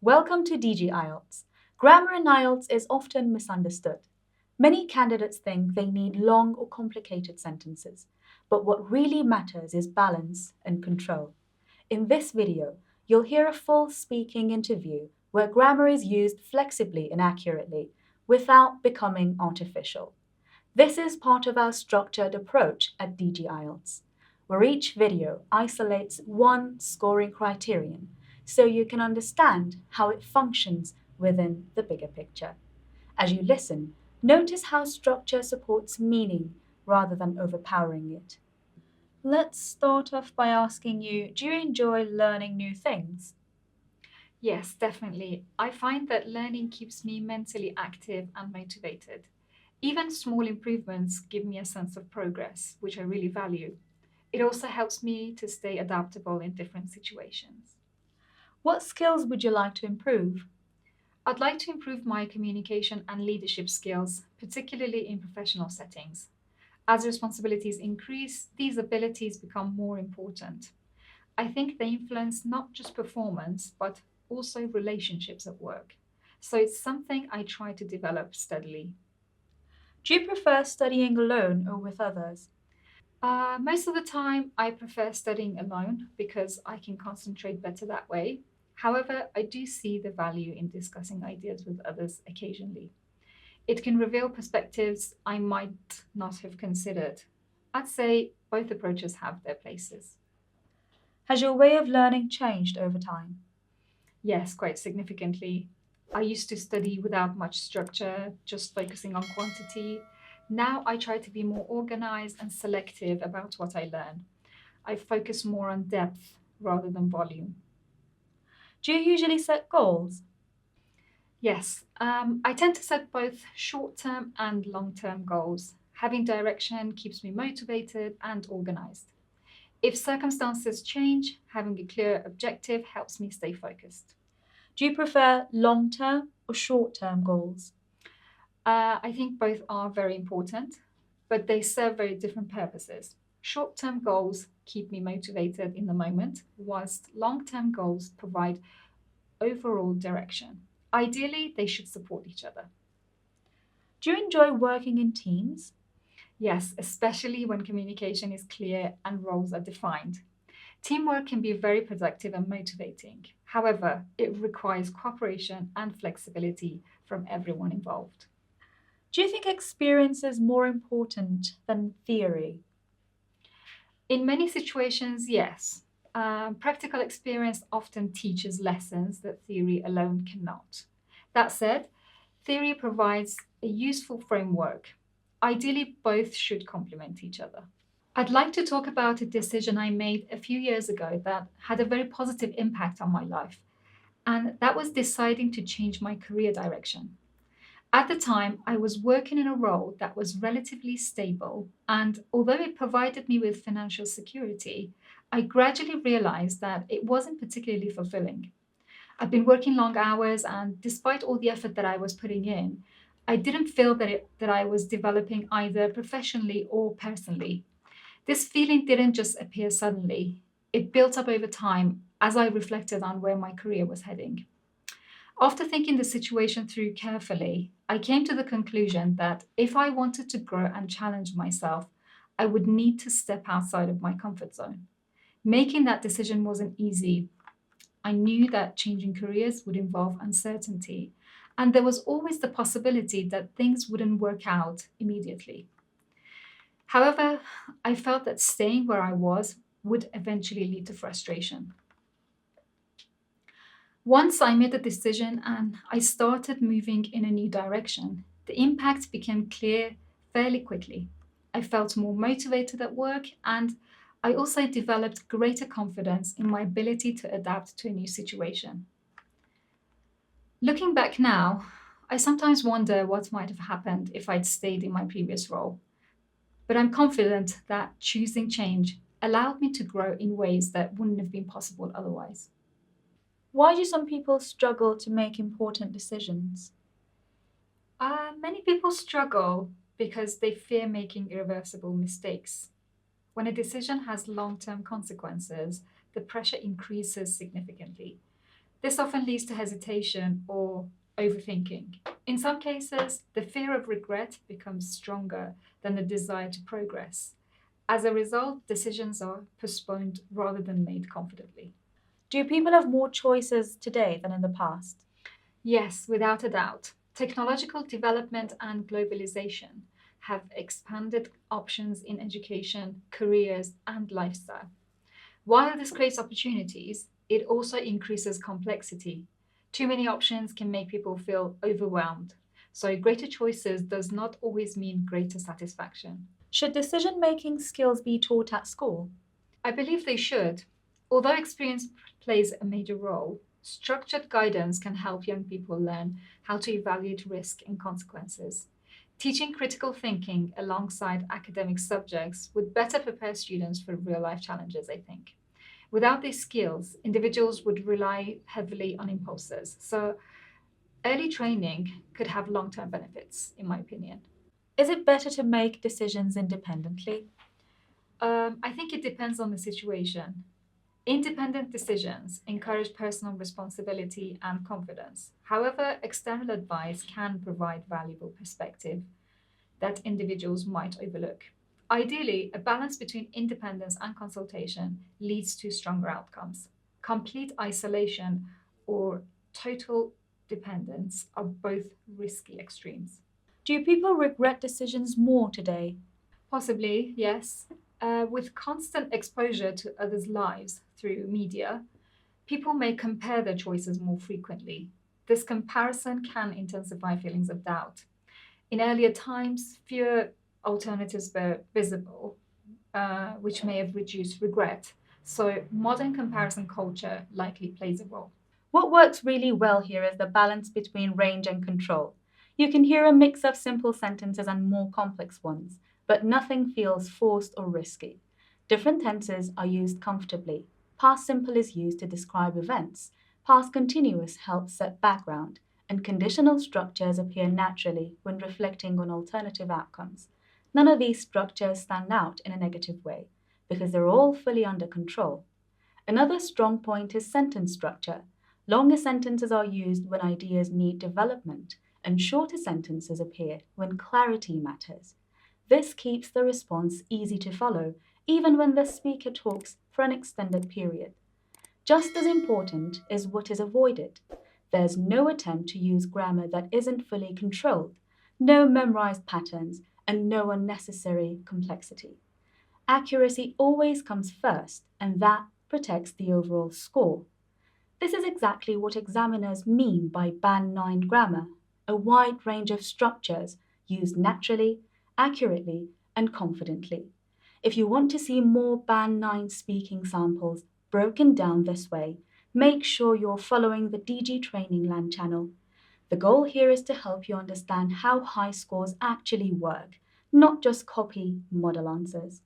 Welcome to DG IELTS. Grammar in IELTS is often misunderstood. Many candidates think they need long or complicated sentences, but what really matters is balance and control. In this video, you'll hear a full speaking interview where grammar is used flexibly and accurately without becoming artificial. This is part of our structured approach at DG IELTS, where each video isolates one scoring criterion so you can understand how it functions within the bigger picture. As you listen, notice how structure supports meaning rather than overpowering it. Let's start off by asking you, do you enjoy learning new things? Yes, definitely. I find that learning keeps me mentally active and motivated. Even small improvements give me a sense of progress, which I really value. It also helps me to stay adaptable in different situations. What skills would you like to improve? I'd like to improve my communication and leadership skills, particularly in professional settings. As responsibilities increase, these abilities become more important. I think they influence not just performance, but also relationships at work. So it's something I try to develop steadily. Do you prefer studying alone or with others? Most of the time, I prefer studying alone because I can concentrate better that way. However, I do see the value in discussing ideas with others occasionally. It can reveal perspectives I might not have considered. I'd say both approaches have their places. Has your way of learning changed over time? Yes, quite significantly. I used to study without much structure, just focusing on quantity. Now I try to be more organized and selective about what I learn. I focus more on depth rather than volume. Do you usually set goals? Yes, I tend to set both short term and long term goals. Having direction keeps me motivated and organized. If circumstances change, having a clear objective helps me stay focused. Do you prefer long-term or short-term goals? I think both are very important, but they serve very different purposes. Short term goals keep me motivated in the moment, whilst long term goals provide overall direction. Ideally, they should support each other. Do you enjoy working in teams? Yes, especially when communication is clear and roles are defined. Teamwork can be very productive and motivating. However, it requires cooperation and flexibility from everyone involved. Do you think experience is more important than theory? In many situations, yes. Practical experience often teaches lessons that theory alone cannot. That said, theory provides a useful framework. Ideally, both should complement each other. I'd like to talk about a decision I made a few years ago that had a very positive impact on my life, and that was deciding to change my career direction. At the time, I was working in a role that was relatively stable, and although it provided me with financial security, I gradually realized that it wasn't particularly fulfilling. I'd been working long hours, and despite all the effort that I was putting in, I didn't feel that I was developing either professionally or personally. This feeling didn't just appear suddenly, it built up over time as I reflected on where my career was heading. After thinking the situation through carefully, I came to the conclusion that if I wanted to grow and challenge myself, I would need to step outside of my comfort zone. Making that decision wasn't easy. I knew that changing careers would involve uncertainty, and there was always the possibility that things wouldn't work out immediately. However, I felt that staying where I was would eventually lead to frustration. Once I made the decision and I started moving in a new direction, the impact became clear fairly quickly. I felt more motivated at work and I also developed greater confidence in my ability to adapt to a new situation. Looking back now, I sometimes wonder what might have happened if I'd stayed in my previous role. But I'm confident that choosing change allowed me to grow in ways that wouldn't have been possible otherwise. Why do some people struggle to make important decisions? Many people struggle because they fear making irreversible mistakes. When a decision has long term consequences, the pressure increases significantly. This often leads to hesitation or overthinking. In some cases, the fear of regret becomes stronger than the desire to progress. As a result, decisions are postponed rather than made confidently. Do people have more choices today than in the past? Yes, without a doubt. Technological development and globalization have expanded options in education, careers, and lifestyle. While this creates opportunities, it also increases complexity. Too many options can make people feel overwhelmed. So, greater choices does not always mean greater satisfaction. Should decision making skills be taught at school? I believe they should. Although experience plays a major role, structured guidance can help young people learn how to evaluate risk and consequences. Teaching critical thinking alongside academic subjects would better prepare students for real life challenges, I think. Without these skills, individuals would rely heavily on impulses. So, early training could have long term benefits, in my opinion. Is it better to make decisions independently? I think it depends on the situation. Independent decisions encourage personal responsibility and confidence. However, external advice can provide valuable perspective that individuals might overlook. Ideally, a balance between independence and consultation leads to stronger outcomes. Complete isolation or total dependence are both risky extremes. Do people regret decisions more today? Possibly, yes. With constant exposure to others' lives through media, people may compare their choices more frequently. This comparison can intensify feelings of doubt. In earlier times, fewer alternatives were visible, which may have reduced regret. So, modern comparison culture likely plays a role. What works really well here is the balance between range and control. You can hear a mix of simple sentences and more complex ones, but nothing feels forced or risky. Different tenses are used comfortably. Past simple is used to describe events, past continuous helps set background, and conditional structures appear naturally when reflecting on alternative outcomes. None of these structures stand out in a negative way because they're all fully under control. Another strong point is sentence structure. Longer sentences are used when ideas need development, and shorter sentences appear when clarity matters. This keeps the response easy to follow, even when the speaker talks for an extended period. Just as important is what is avoided. There's no attempt to use grammar that isn't fully controlled, no memorized patterns, and no unnecessary complexity. Accuracy always comes first, and that protects the overall score. This is exactly what examiners mean by Band 9 grammar, a wide range of structures used naturally, accurately, and confidently. If you want to see more Band 9 speaking samples broken down this way, make sure you're following the DG Training Land channel. The goal here is to help you understand how high scores actually work, not just copy model answers.